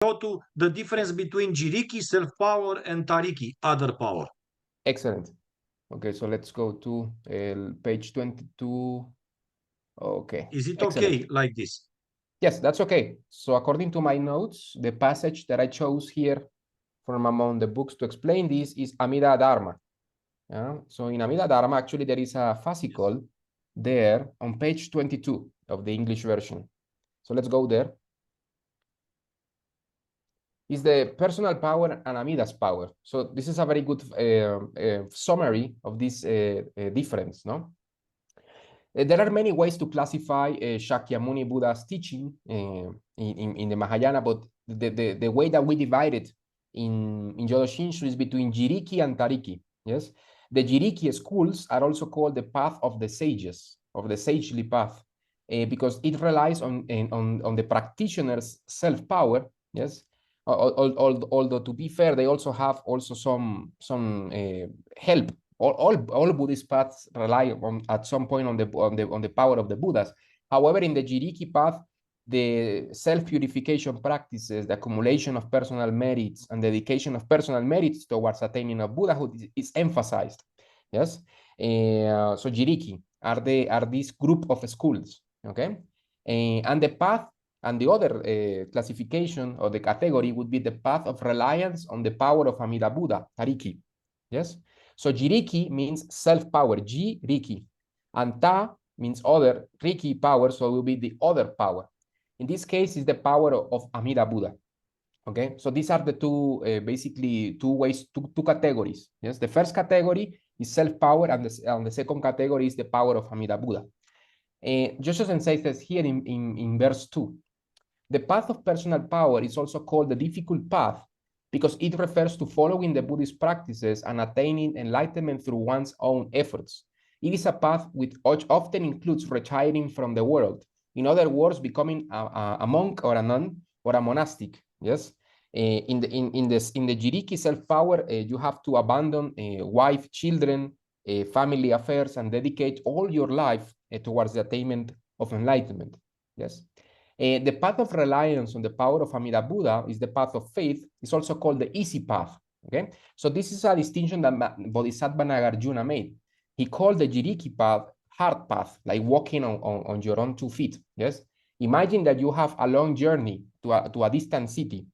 Jodo, the difference between jiriki, self-power, and tariki, other power. Excellent. Okay, so let's go to page 22. Okay. Is it Excellent. okay like this? Yes, that's okay. So according to my notes, the passage that I chose here from among the books to explain this is Amida Dharma. So in Amida Dharma, actually, there is a fascicle there on page 22 of the English version. So let's go there. Is the personal power and Amida's power. So this is a very good summary of this difference, no? There are many ways to classify Shakyamuni Buddha's teaching in the Mahayana, but the way that we divide it in Jodo Shinshu is between jiriki and tariki. Yes, the jiriki schools are also called the path of the sages, of the sagely path, because it relies on the practitioner's self-power. Yes, although to be fair, they also have some help. All Buddhist paths rely on at some point on the power of the Buddhas. However, in the jiriki path, the self-purification practices, the accumulation of personal merits, and dedication of personal merits towards attaining of Buddhahood is emphasized. Yes, so jiriki are this group of schools. Okay, and the path and the other classification or the category would be the path of reliance on the power of Amida Buddha, Tariki. Yes. So jiriki means self-power, ji-riki. And ta means other, riki power, so it will be the other power. In this case, is the power of Amida Buddha. Okay, so these are the two, basically two ways, two categories. Yes, the first category is self-power, and the second category is the power of Amida Buddha. Joshua Sensei says here in verse 2, the path of personal power is also called the difficult path because it refers to following the Buddhist practices and attaining enlightenment through one's own efforts. It is a path which often includes retiring from the world. In other words, becoming a monk or a nun or a monastic. Yes. In the jiriki self-power, you have to abandon wife, children, family affairs, and dedicate all your life towards the attainment of enlightenment. Yes. The path of reliance on the power of Amida Buddha is the path of faith. It's also called the easy path. Okay, so this is a distinction that Bodhisattva Nagarjuna made. He called the jiriki path hard path, like walking on your own 2 feet. Yes, imagine that you have a long journey to a distant city.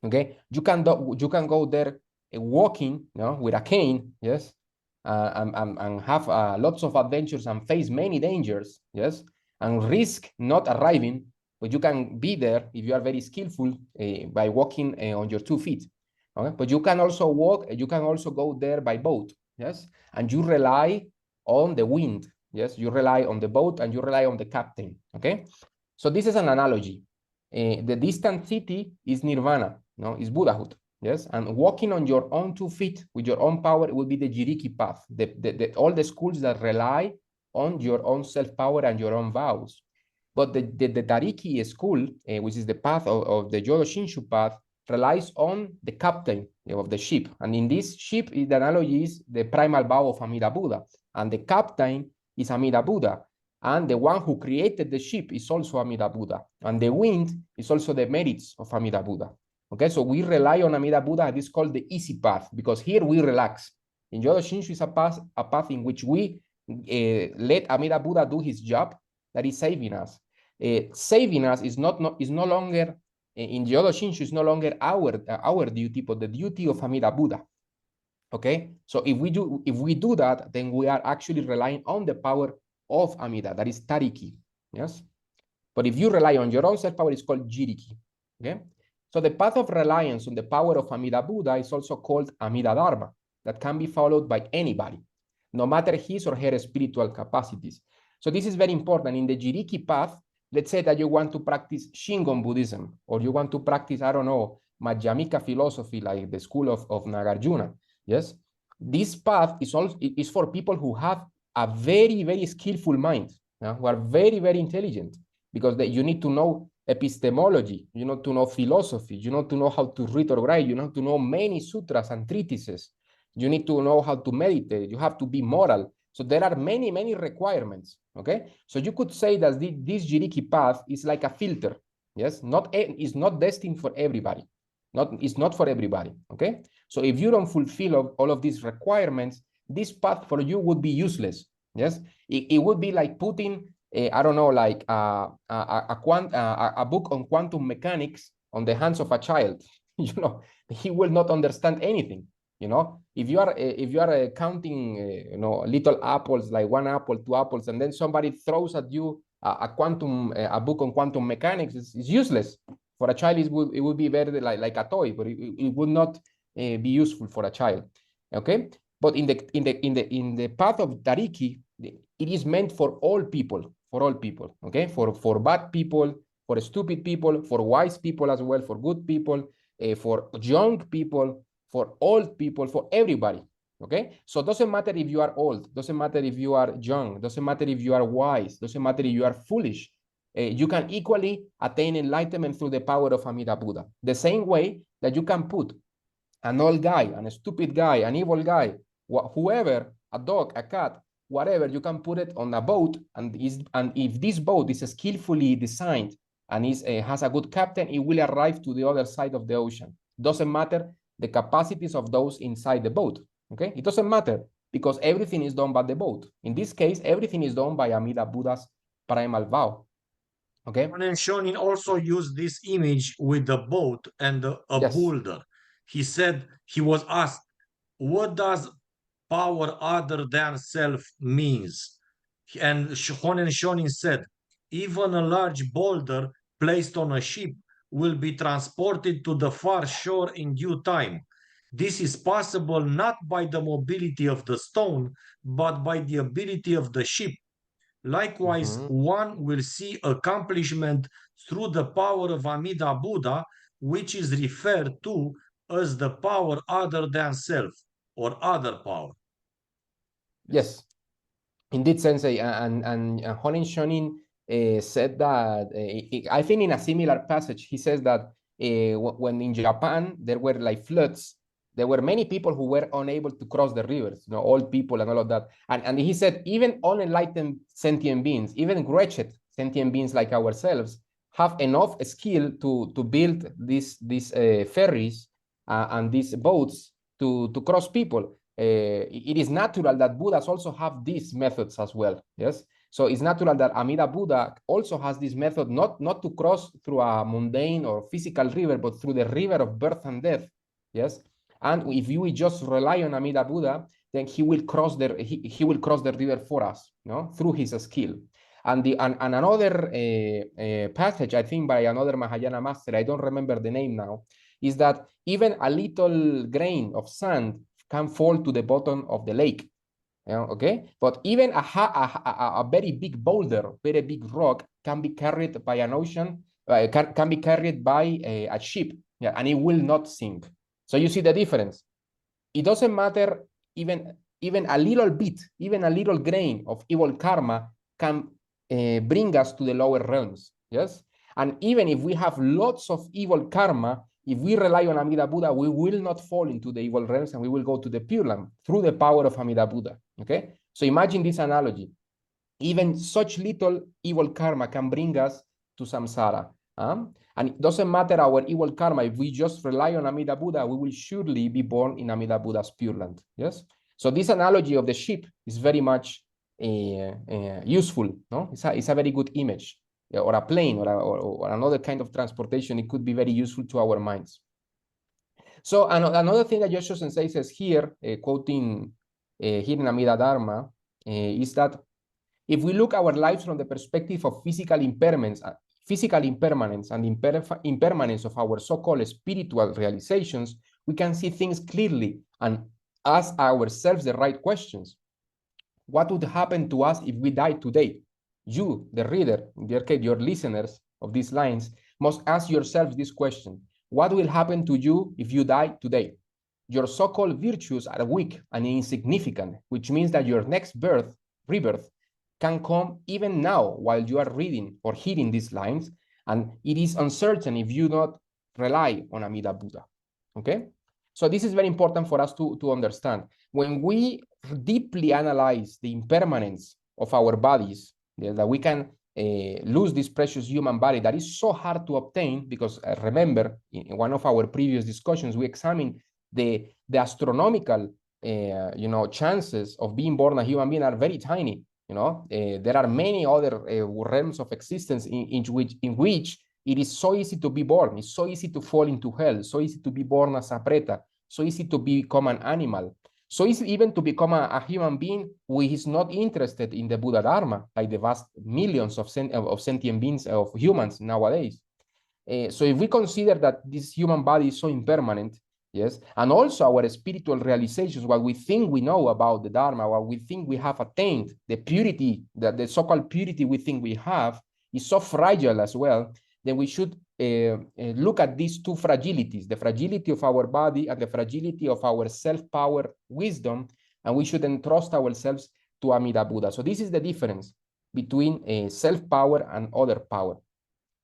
Okay, you can go there walking, with a cane. Yes, and have lots of adventures and face many dangers. Yes, and risk not arriving. But you can be there if you are very skillful by walking on your 2 feet. Okay? But you can also walk, you can also go there by boat. Yes, and you rely on the wind. Yes, you rely on the boat and you rely on the captain. Okay, so this is an analogy. The distant city is nirvana, is Buddhahood. Yes, and walking on your own 2 feet with your own power will be the jiriki path. All the schools that rely on your own self-power and your own vows. But the Tariki school, which is the path of the Jodo Shinshu path, relies on the captain of the ship. And in this ship, the analogy is the primal vow of Amida Buddha. And the captain is Amida Buddha. And the one who created the ship is also Amida Buddha. And the wind is also the merits of Amida Buddha. Okay, so we rely on Amida Buddha, and it's called the easy path, because here we relax. In Jodo Shinshu is a path in which we let Amida Buddha do his job, that is saving us. Saving us is no longer in Jodo Shinshu is no longer our duty, but the duty of Amida Buddha. Okay, so if we do that, then we are actually relying on the power of Amida, that is Tariki. Yes, but if you rely on your own self-power, it's called jiriki. Okay, so the path of reliance on the power of Amida Buddha is also called Amida Dharma, that can be followed by anybody, no matter his or her spiritual capacities. So this is very important. In the jiriki path, let's say that you want to practice Shingon Buddhism, or you want to practice, I don't know, Madhyamika philosophy, like the school of Nagarjuna. Yes, this path is for people who have a very, very skillful mind, who are very, very intelligent, because you need to know epistemology, you know, to know philosophy, you know, to know how to read or write, you know, to know many sutras and treatises. You need to know how to meditate. You have to be moral. So there are many, many requirements. Okay, so you could say that this jiriki path is like a filter. Yes, is not destined for everybody. It's not for everybody. Okay. So if you don't fulfill all of these requirements, this path for you would be useless. Yes, it would be like putting I don't know, like a book on quantum mechanics on the hands of a child. You know, he will not understand anything. You know, if you are counting you know, little apples, like 1 apple, 2 apples, and then somebody throws at you a book on quantum mechanics, it's useless. For a child, it would be very like a toy, but it would not be useful for a child. Okay, but in the path of Tariki, it is meant for all people, okay, for bad people, for stupid people, for wise people as well, for good people, for young people, for old people, for everybody. Okay, so it doesn't matter if you are old, doesn't matter if you are young, doesn't matter if you are wise, doesn't matter if you are foolish. You can equally attain enlightenment through the power of Amida Buddha. The same way that you can put an old guy, a stupid guy, an evil guy, whoever, a dog, a cat, whatever, you can put it on a boat, and if this boat is skillfully designed and has a good captain, it will arrive to the other side of the ocean. Doesn't matter the capacities of those inside the boat. Okay, it doesn't matter, because everything is done by the boat. In this case, everything is done by Amida Buddha's primal vow. Okay. And Shonin also used this image with the boat and a Yes. boulder. He said, he was asked, what does power other than self means? And Honen Shonin said, even a large boulder placed on a ship will be transported to the far shore in due time. This is possible not by the mobility of the stone, but by the ability of the ship. Likewise, one will see accomplishment through the power of Amida Buddha, which is referred to as the power other than self, or other power. Yes, indeed, Sensei. And Honen Shonin said that, I think in a similar passage, he says that when in Japan there were like floods, there were many people who were unable to cross the rivers, you know, old people and all of that. And he said even unenlightened sentient beings, even wretched sentient beings like ourselves, have enough skill to build these ferries and these boats to cross people. It is natural that Buddhas also have these methods as well. Yes. So it's natural that Amida Buddha also has this method, not to cross through a mundane or physical river, but through the river of birth and death. Yes. And if you just rely on Amida Buddha, then he will cross the river for us, you know, through his skill. And another passage, I think by another Mahayana master, I don't remember the name now, is that even a little grain of sand can fall to the bottom of the lake. You know, okay, but even a very big boulder, very big rock can be carried by an ocean, can be carried by a ship, yeah, and it will not sink. So you see the difference. It doesn't matter, even a little bit, even a little grain of evil karma can bring us to the lower realms. Yes, and even if we have lots of evil karma, if we rely on Amida Buddha, we will not fall into the evil realms, and we will go to the Pure Land through the power of Amida Buddha. Okay, so imagine this analogy. Even such little evil karma can bring us to samsara. And it doesn't matter our evil karma. If we just rely on Amida Buddha, we will surely be born in Amida Buddha's Pure Land. Yes. So this analogy of the ship is very much useful. No, it's a very good image. Or a plane, or another kind of transportation. It could be very useful to our minds. So another thing that Joshua Sensei says here, quoting here in Amida Dharma, is that if we look our lives from the perspective of physical impairments, physical impermanence and impermanence of our so-called spiritual realizations, we can see things clearly and ask ourselves the right questions. What would happen to us if we died today? You, the reader, in your case, your listeners of these lines, must ask yourselves this question. What will happen to you if you die today? Your so-called virtues are weak and insignificant, which means that your next rebirth, can come even now while you are reading or hearing these lines, and it is uncertain if you not rely on Amida Buddha. Okay? So this is very important for us to understand. When we deeply analyze the impermanence of our bodies, that we can lose this precious human body that is so hard to obtain, because remember, in one of our previous discussions, we examined the astronomical chances of being born a human being are very tiny. There are many other realms of existence in which it is so easy to be born. It's so easy to fall into hell, so easy to be born as a preta, so easy to become an animal, so easy even to become a human being who is not interested in the Buddha Dharma, like the vast millions of sentient beings, of humans nowadays. So if we consider that this human body is so impermanent, yes, and also our spiritual realizations, what we think we know about the Dharma, what we think we have attained, the purity, the so-called purity we think we have, is so fragile as well, then we should look at these two fragilities, the fragility of our body and the fragility of our self-power wisdom, and we should entrust ourselves to Amida Buddha. So this is the difference between self-power and other power,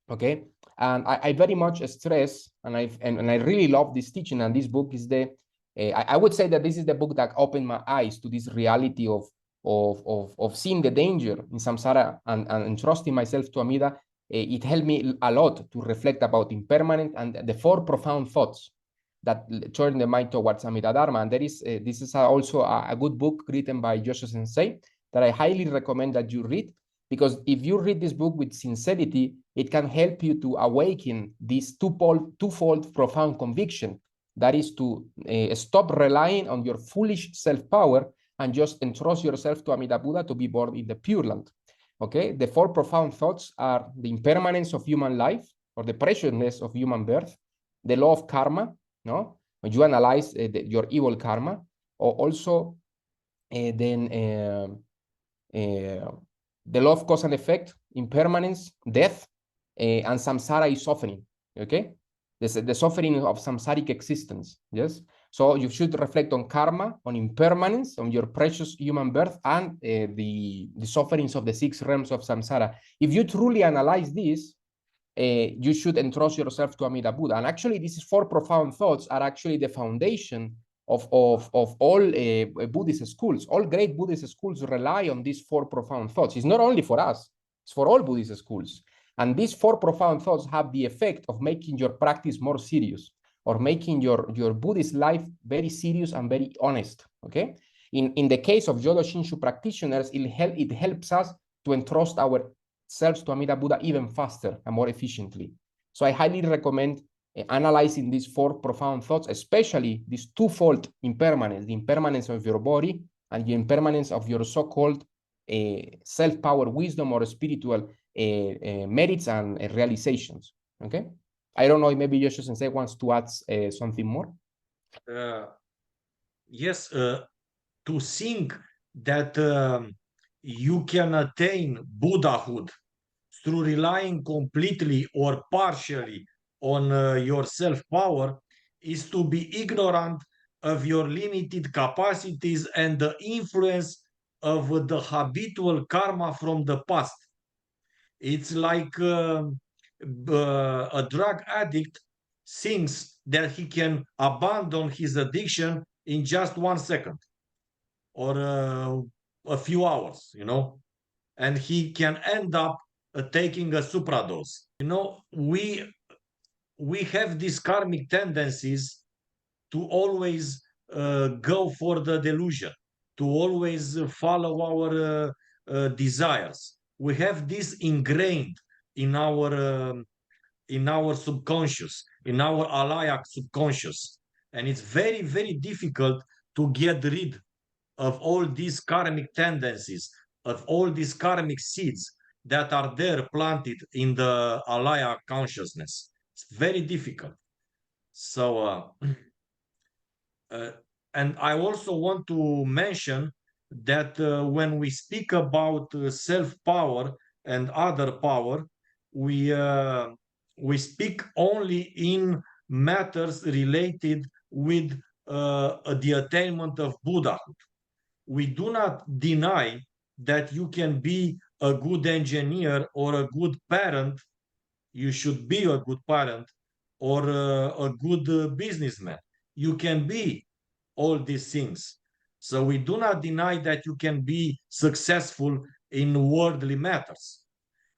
okay? And I very much stress, and I really love this teaching, and this book is I would say that this is the book that opened my eyes to this reality of seeing the danger in samsara and trusting myself to Amida. It helped me a lot to reflect about impermanent and the four profound thoughts that turn the mind towards Amida Dharma. And this is also a good book written by Jodo Sensei that I highly recommend that you read, because if you read this book with sincerity, it can help you to awaken this twofold profound conviction. That is to stop relying on your foolish self-power and just entrust yourself to Amida Buddha to be born in the Pure Land. Okay, the four profound thoughts are the impermanence of human life, or the preciousness of human birth, the law of karma, no? When you analyze your evil karma, or also the law of cause and effect, impermanence, death, and samsara is suffering, okay? The suffering of samsaric existence, yes? So you should reflect on karma, on impermanence, on your precious human birth, and the sufferings of the 6 realms of samsara. If you truly analyze this, you should entrust yourself to Amida Buddha. And actually, these 4 profound thoughts are actually the foundation of all Buddhist schools. All great Buddhist schools rely on these 4 profound thoughts. It's not only for us, it's for all Buddhist schools. And these 4 profound thoughts have the effect of making your practice more serious, or making your Buddhist life very serious and very honest, okay? In the case of Jodo Shinshu practitioners, it helps us to entrust ourselves to Amida Buddha even faster and more efficiently. So I highly recommend analyzing these 4 profound thoughts, especially this twofold impermanence, the impermanence of your body and the impermanence of your so-called self-power wisdom or spiritual merits and realizations, okay? I don't know if maybe Joshua Sensei wants to add something more. Yes, to think that you can attain Buddhahood through relying completely or partially on your self-power is to be ignorant of your limited capacities and the influence of the habitual karma from the past. It's like a drug addict thinks that he can abandon his addiction in just 1 second or a few hours, and he can end up taking a supradose. We have these karmic tendencies to always go for the delusion, to always follow our desires. We have this ingrained in our subconscious, in our Alaya subconscious, and it's very, very difficult to get rid of all these karmic tendencies, of all these karmic seeds that are there planted in the Alaya consciousness. It's very difficult. So, and I also want to mention that when we speak about self-power and other power, we speak only in matters related with the attainment of Buddhahood. We do not deny that you can be a good engineer or a good parent. You should be a good parent or a good businessman. You can be all these things. So we do not deny that you can be successful in worldly matters.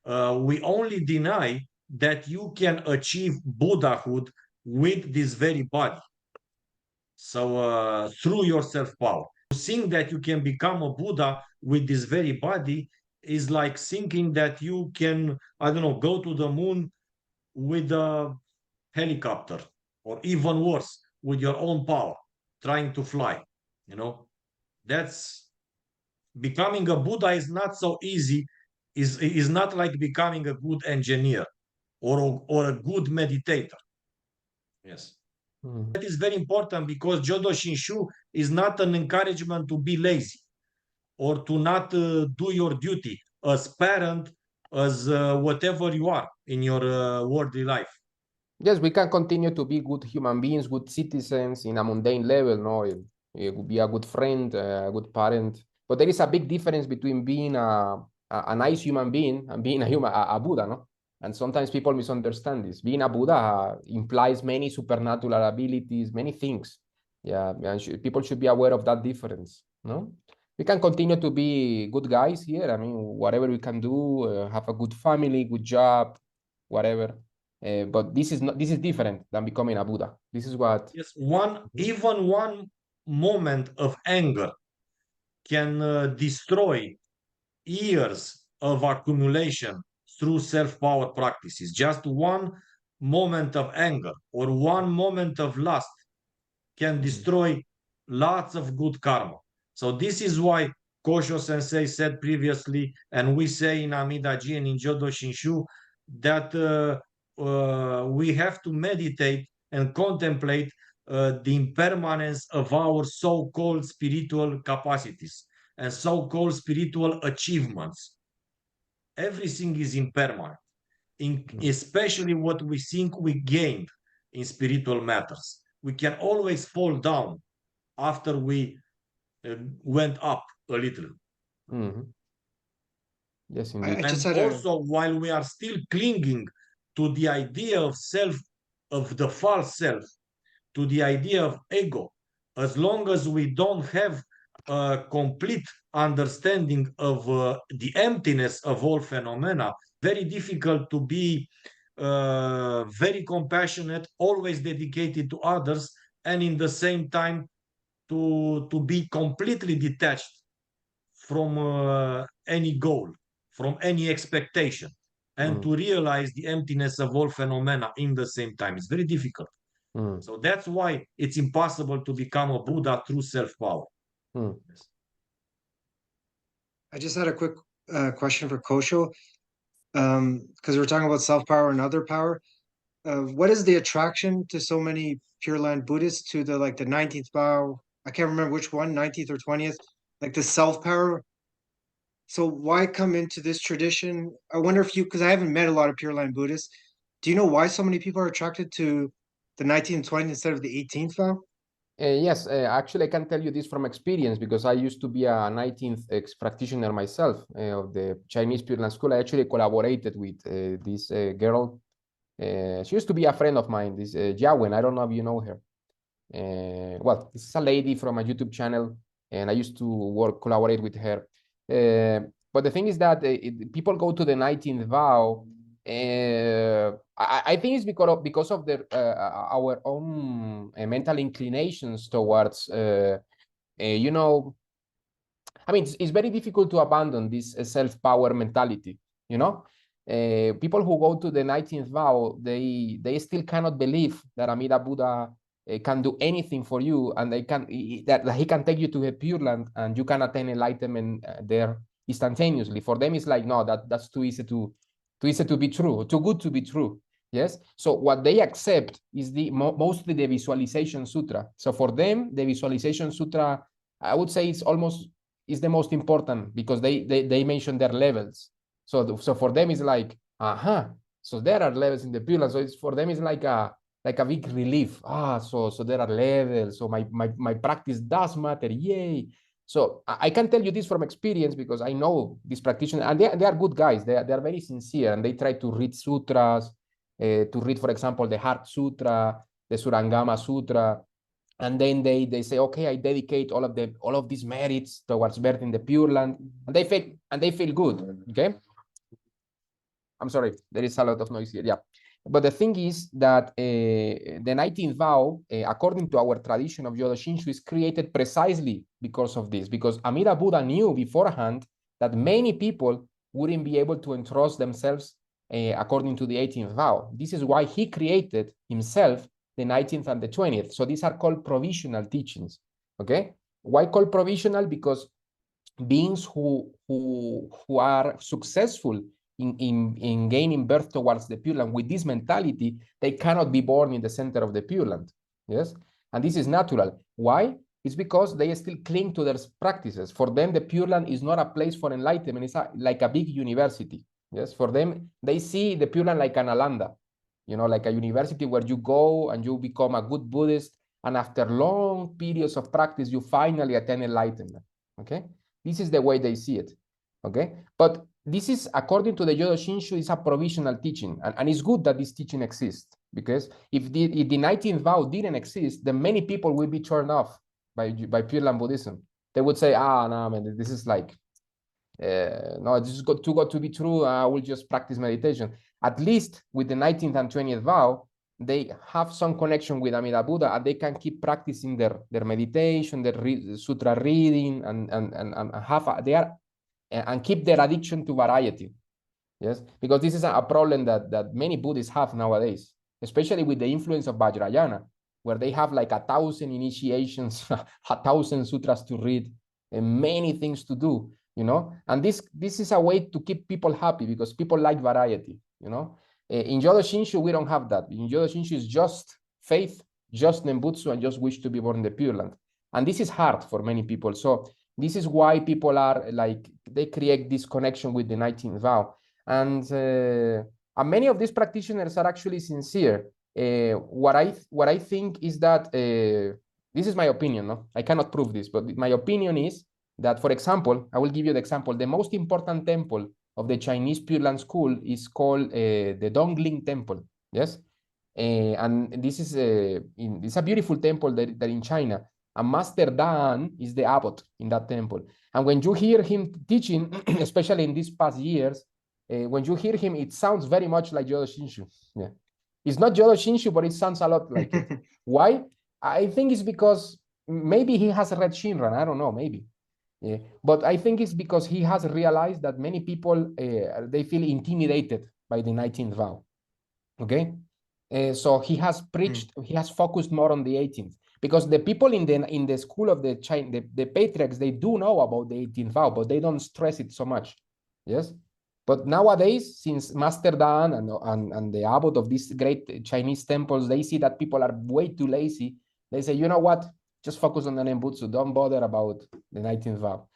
We only deny that you can achieve Buddhahood with this very body. So through your self-power. To think that you can become a Buddha with this very body is like thinking that you can, I don't know, go to the moon with a helicopter, or even worse, with your own power, trying to fly. You know, that's becoming a Buddha is not so easy, is not like becoming a good engineer or a good meditator. Yes. Mm. That is very important because Jodo Shinshu is not an encouragement to be lazy or to not do your duty as parent, as whatever you are in your worldly life. Yes, we can continue to be good human beings, good citizens in a mundane level, no? Be a good friend, a good parent. But there is a big difference between being a nice human being and being a Buddha, no? And sometimes people misunderstand this. Being a Buddha implies many supernatural abilities, many things. Yeah, and people should be aware of that difference, no? We can continue to be good guys here. I mean, whatever we can do, have a good family, good job, whatever. But this is different than becoming a Buddha. This is what. Yes, even one moment of anger can destroy years of accumulation through self-power practices. Just one moment of anger or one moment of lust can destroy lots of good karma. So this is why Kosho Sensei said previously, and we say in Amidaji and in Jodo Shinshu, that we have to meditate and contemplate the impermanence of our so-called spiritual capacities and so-called spiritual achievements. Everything is impermanent, especially what we think we gained in spiritual matters. We can always fall down after we went up a little. Mm-hmm. Yes, I indeed. just And had a also, while we are still clinging to the idea of self, of the false self, to the idea of ego, as long as we don't have a complete understanding of the emptiness of all phenomena, very difficult to be very compassionate, always dedicated to others, and in the same time to be completely detached from any goal, from any expectation, and to realize the emptiness of all phenomena in the same time. It's very difficult. Mm. So that's why it's impossible to become a Buddha through self-power. Mm. I just had a quick question for Kosho, because we're talking about self-power and other power. What is the attraction to so many Pure Land Buddhists to the 19th vow? I can't remember which one, 19th or 20th, like the self-power. So why come into this tradition? I wonder if you, because I haven't met a lot of Pure Land Buddhists. Do you know why so many people are attracted to the 19th and 20th instead of the 18th vow? Yes, actually, I can tell you this from experience because I used to be a 19th practitioner myself of the Chinese Pure Land School. I actually collaborated with this girl. She used to be a friend of mine, this Jiawen. I don't know if you know her. Well, this is a lady from a YouTube channel, and I used to collaborate with her. But the thing is that people go to the 19th vow. I think it's because of our own mental inclinations towards, you know, I mean, it's very difficult to abandon this self-power mentality, you know? People who go to the 19th vow, they still cannot believe that Amida Buddha can do anything for you, and that he can take you to a Pure Land and you can attain enlightenment there instantaneously. For them, it's like, no, that's too easy to be true, too good to be true. Yes. So what they accept is mostly the Visualization Sutra. So for them, the Visualization Sutra, I would say it's almost is the most important because they mention their levels. So for them it's like, so there are levels in the Pure Land. So it's for them it's like a big relief. So there are levels. So my practice does matter. Yay. So I can tell you this from experience because I know these practitioners, and they are good guys. They are very sincere, and they try to read sutras, to read, for example, the Heart Sutra, the Surangama Sutra, and then they say, okay, I dedicate all of these merits towards birth in the Pure Land, and they feel good. Okay. I'm sorry, there is a lot of noise here. Yeah. But the thing is that the 19th vow, according to our tradition of Jodo Shinshu, is created precisely because of this, because Amida Buddha knew beforehand that many people wouldn't be able to entrust themselves according to the 18th vow. This is why he created himself the 19th and the 20th. So these are called provisional teachings. Okay. Why called provisional? Because beings who are successful in gaining birth towards the Pure Land with this mentality, they cannot be born in the center of the Pure Land. Yes, and this is natural. Why? It's because they still cling to their practices. For them, the Pure Land is not a place for enlightenment. It's like a big university. Yes, for them, they see the Pure Land like an Alanda, you know, like a university where you go and you become a good Buddhist, and after long periods of practice, you finally attain enlightenment. Okay, this is the way they see it. Okay, but this is, according to the Jodo Shinshu, is a provisional teaching, and it's good that this teaching exists, because if the 19th vow didn't exist, then many people will be turned off by Pure Land Buddhism. They would say, no, man, this is like, no, this is too good to be true. I will just practice meditation. At least with the 19th and 20th vow, they have some connection with Amida Buddha, and they can keep practicing their meditation, their sutra reading, and keep their addiction to variety. Yes, because this is a problem that many Buddhists have nowadays, especially with the influence of Vajrayana, where they have like 1,000 initiations, 1,000 sutras to read, and many things to do, you know. And this is a way to keep people happy, because people like variety, you know. In Jodo Shinshu, we don't have that. In Jodo Shinshu, is just faith, just Nembutsu, and just wish to be born in the Pure Land. And this is hard for many people. So this is why people are like, they create this connection with the 19th vow. And many of these practitioners are actually sincere. What I think is that, this is my opinion, no? I cannot prove this, but my opinion is that, for example, I will give you the example. The most important temple of the Chinese Pure Land school is called the Dongling Temple. Yes, and this is it's a beautiful temple that in China. And Master Dan is the abbot in that temple. And when you hear him teaching, especially in these past years, when you hear him, it sounds very much like Jodo Shinshu. Yeah, it's not Jodo Shinshu, but it sounds a lot like it. Why? I think it's because maybe he has read Shinran. I don't know, maybe. Yeah. But I think it's because he has realized that many people, they feel intimidated by the 19th vow. Okay, so he has preached, he has focused more on the 18th, because the people in the school of the patriarchs, they do know about the 18th vow, but they don't stress it so much. Yes, but nowadays, since Master Dan and the abbot of these great Chinese temples, they see that people are way too lazy. They say, you know what, just focus on the Nembutsu, don't bother about the 19th vow.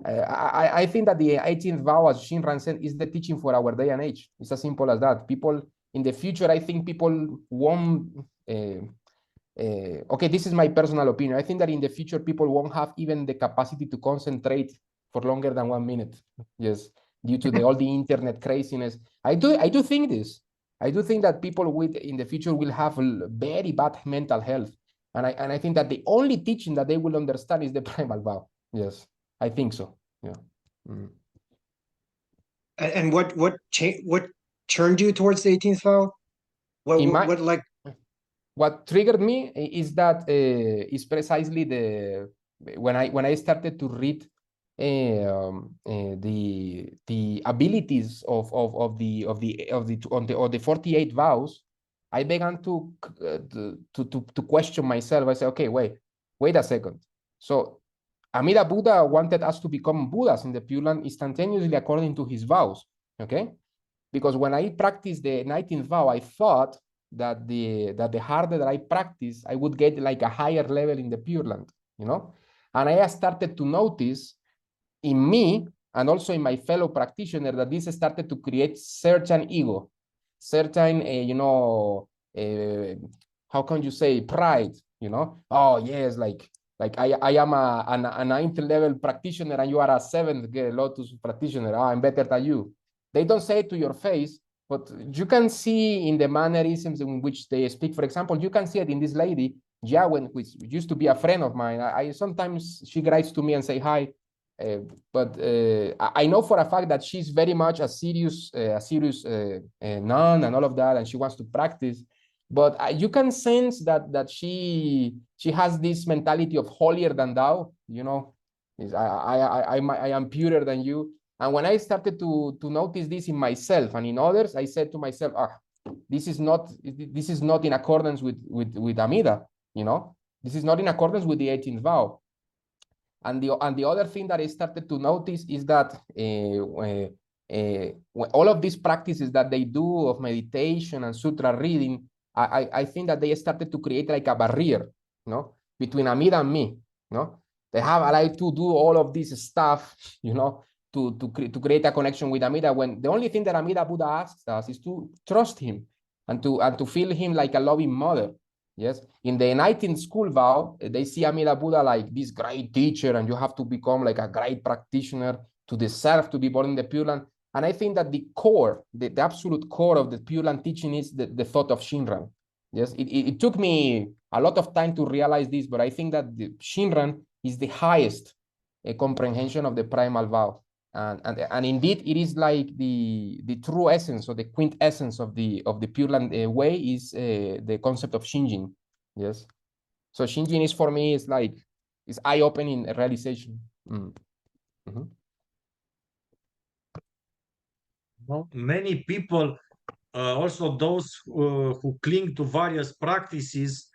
I think that the 18th vow, as Shinran said, is the teaching for our day and age. It's as simple as that. People in the future, I think people won't. Okay, this is my personal opinion. I think that in the future, people won't have even the capacity to concentrate for longer than 1 minute. Yes, due to all the internet craziness. I do think this. I do think that people in the future will have very bad mental health, and I think that the only teaching that they will understand is the primal vow. Yes, I think so. Yeah. And what turned you towards the 18th vow? What triggered me is that is precisely when I started to read the abilities of the 48 vows. I began to question myself. I said, okay, wait a second. So Amida Buddha wanted us to become Buddhas in the Pure Land instantaneously according to his vows. Okay, because when I practiced the 19th vow, I thought that the harder that I practice, I would get like a higher level in the Pure Land, you know. And I started to notice in me and also in my fellow practitioner that this started to create certain ego, certain how can you say, pride, you know. Oh yes, like I am a 9th level practitioner and you are a 7th Lotus practitioner. I'm better than you. They don't say it to your face, but you can see in the mannerisms in which they speak. For example, you can see it in this lady, Yawen, which used to be a friend of mine. I sometimes she writes to me and say hi. But I know for a fact that she's very much a serious nun and all of that, and she wants to practice. But you can sense that she has this mentality of holier than thou. You know, I am purer than you. And when I started to notice this in myself and in others, I said to myself, this is not in accordance with Amida. You know, this is not in accordance with the 18th vow. And the other thing that I started to notice is that all of these practices that they do of meditation and sutra reading, I think that they started to create like a barrier, no, between Amida and me, no. They have like to do all of this stuff, you know, to create a connection with Amida, when the only thing that Amida Buddha asks us is to trust him and to feel him like a loving mother. Yes, in the 19th school vow, they see Amida Buddha like this great teacher, and you have to become like a great practitioner to deserve to be born in the Pure Land. And I think that the core, the absolute core of the Pure Land teaching is the thought of Shinran. Yes, it took me a lot of time to realize this, but I think that the Shinran is the highest comprehension of the primal vow. And indeed, it is like the true essence or the quintessence of the Pure Land way is the concept of Shinjin. Yes, so Shinjin is for me is like is eye-opening realization. Well, many people, also those who cling to various practices,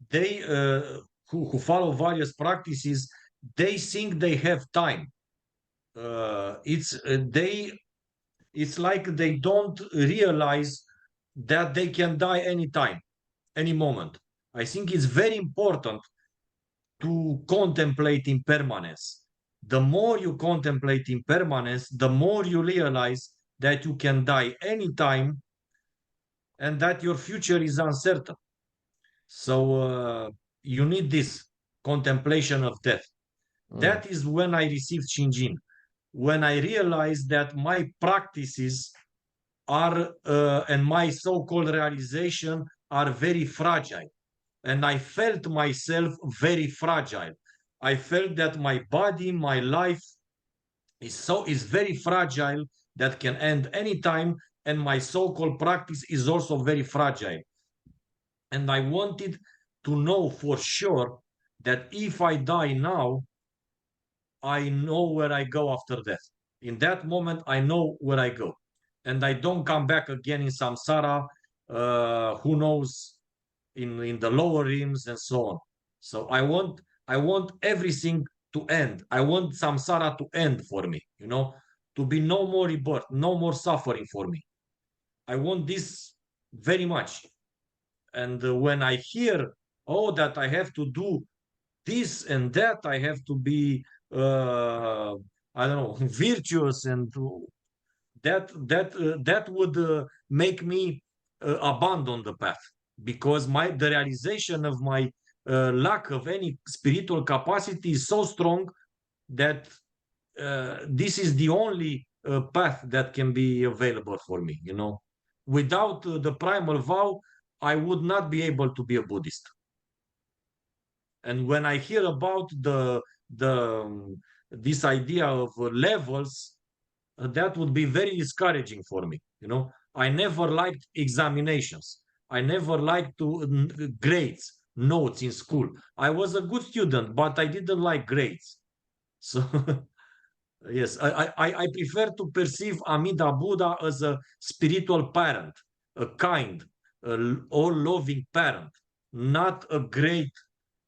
they who follow various practices, they think they have time. It's like they don't realize that they can die anytime, any moment. I think it's very important to contemplate impermanence. The more you contemplate impermanence, the more you realize that you can die anytime and that your future is uncertain. So you need this contemplation of death. That is when I received Shinjin, when I realized that my practices are and my so-called realization are very fragile. And I felt myself very fragile. I felt that my body, my life is very fragile, that can end anytime, and my so-called practice is also very fragile. And I wanted to know for sure that if I die now, I know where I go after death. In that moment, I know where I go. And I don't come back again in samsara, who knows, in the lower realms and so on. So I want everything to end. I want samsara to end for me, you know, to be no more rebirth, no more suffering for me. I want this very much. And when I hear, oh, that I have to do this and that, I have to be, I don't know, virtuous, and that would make me abandon the path, because the realization of my lack of any spiritual capacity is so strong that this is the only path that can be available for me, you know. Without the primal vow, I would not be able to be a Buddhist. And when I hear about this idea of levels, that would be very discouraging for me. You know, I never liked examinations. I never liked grades, notes in school. I was a good student, but I didn't like grades. So yes, I prefer to perceive Amida Buddha as a spiritual parent, a kind, all-loving parent, not a great,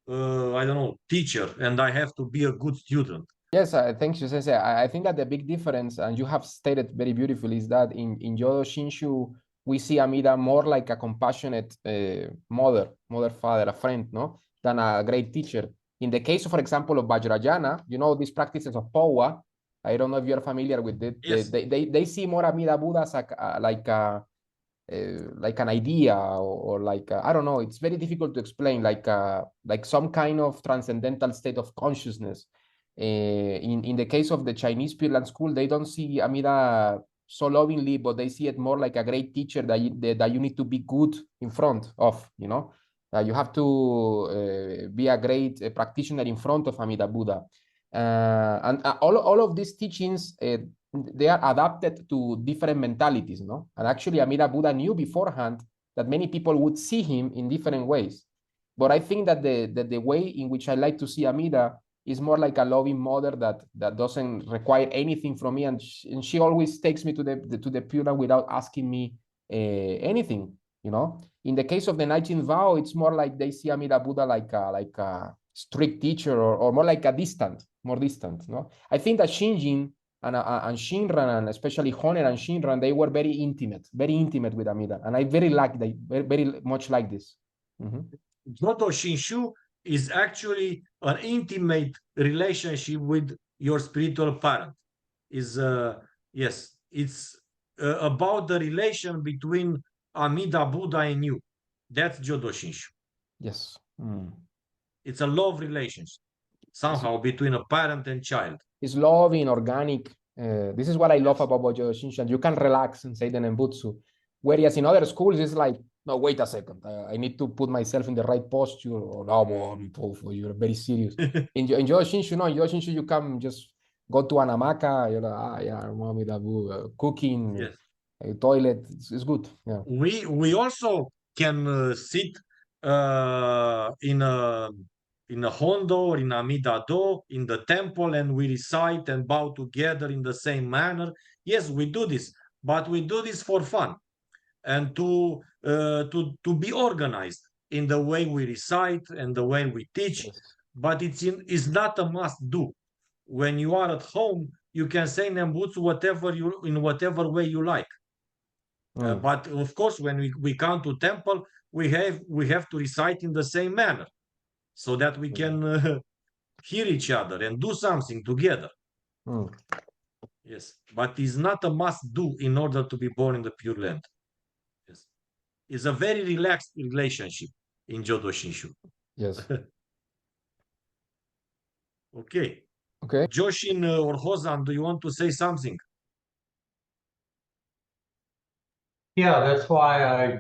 I don't know, teacher, and I have to be a good student. Yes, thanks, Sensei. I think that the big difference, and you have stated very beautifully, is that in Jodo Shinshu, we see Amida more like a compassionate mother, father, a friend, no, than a great teacher. In the case, of, for example, of Vajrayana, you know, these practices of Powa, I don't know if you're familiar with it. Yes. They see more Amida Buddha as like an idea, or like I don't know. It's very difficult to explain. Like some kind of transcendental state of consciousness. In the case of the Chinese Pure Land school, they don't see Amida so lovingly, but they see it more like a great teacher that you need to be good in front of. You know, you have to be a great practitioner in front of Amida Buddha. And all of these teachings, they are adapted to different mentalities, no? And actually, Amida Buddha knew beforehand that many people would see him in different ways. But I think that the way in which I like to see Amida is more like a loving mother that doesn't require anything from me, and she always takes me to the Pure Land without asking me anything, you know. In the case of the 19th vow, it's more like they see Amida Buddha like a strict teacher, or more like more distant, no? I think that Shinjin and Shinran, and especially Honer and Shinran, they were very intimate with Amida, and I very very much like this. Jodo Shinshu is actually an intimate relationship with your spiritual parent. Yes, it's about the relation between Amida Buddha and you. That's Jodo Shinshu. Yes. It's a love relationship somehow between a parent and child. It's loving, organic. This is what I love about Jodo Shinshu. You can relax and say the Nembutsu. Whereas in other schools, it's like, no, wait a second. I need to put myself in the right posture. Or, no, you're very serious. in Jodo Shinshu, no, in Jodo Shinshu, you come just go to an hamaka, you're like, cooking, yes. Toilet. It's good. Yeah. We also can sit in a hondo or in Amida-do in the temple, and we recite and bow together in the same manner. Yes, we do this, but we do this for fun and to be organized in the way we recite and the way we teach. Yes. But it's not a must do. When you are at home, you can say Nembutsu in whatever way you like. But of course, when we come to temple, we have to recite in the same manner, so that we can hear each other and do something together. Yes, but it's not a must do in order to be born in the Pure Land. Yes, it's a very relaxed relationship in Jodo Shinshu. Yes. Okay. Okay. Joshin or Hozan, do you want to say something? Yeah, that's why I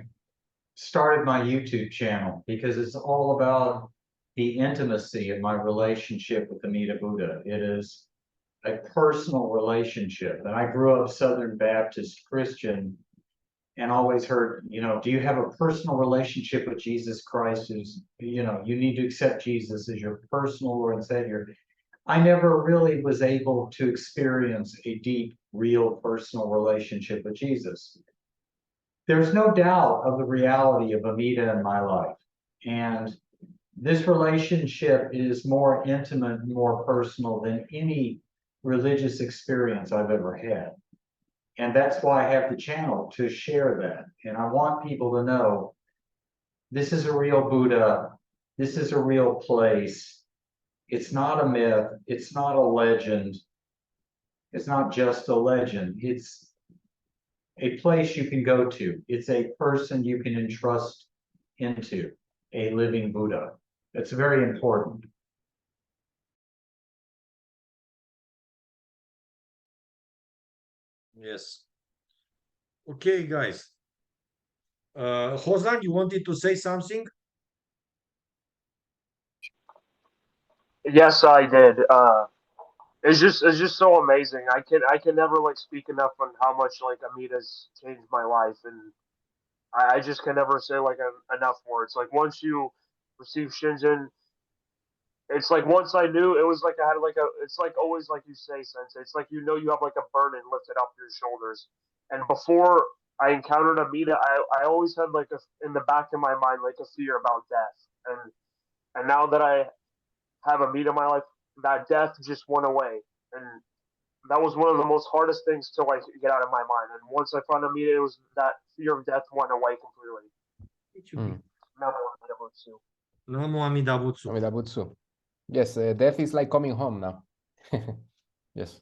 started my YouTube channel, because it's all about the intimacy of my relationship with Amida Buddha. It is a personal relationship. And I grew up Southern Baptist Christian and always heard, do you have a personal relationship with Jesus Christ? You need to accept Jesus as your personal Lord and Savior. I never really was able to experience a deep, real personal relationship with Jesus. There's no doubt of the reality of Amida in my life. And this relationship is more intimate and more personal than any religious experience I've ever had. And that's why I have the channel, to share that. And I want people to know this is a real Buddha. This is a real place. It's not a myth. It's not a legend. It's not just a legend. It's a place you can go to. It's a person you can entrust into, a living Buddha. That's very important. Yes. Okay, guys. Hozan, you wanted to say something? Yes, I did. It's just so amazing. I can never speak enough on how much Amida's changed my life, and I just can never say enough words. Once you receive Shinjin, it's once I knew, it was I had it's always you say, Sensei. It's you have a burden lifted off your shoulders. And before I encountered Amida, I always had in the back of my mind a fear about death, and now that I have Amida in my life, that death just went away, and that was one of the most hardest things to get out of my mind. And once I found Amida, it was that fear of death went away completely. No more Amida Butsu. Amida Butsu. Yes, death is like coming home now. Yes.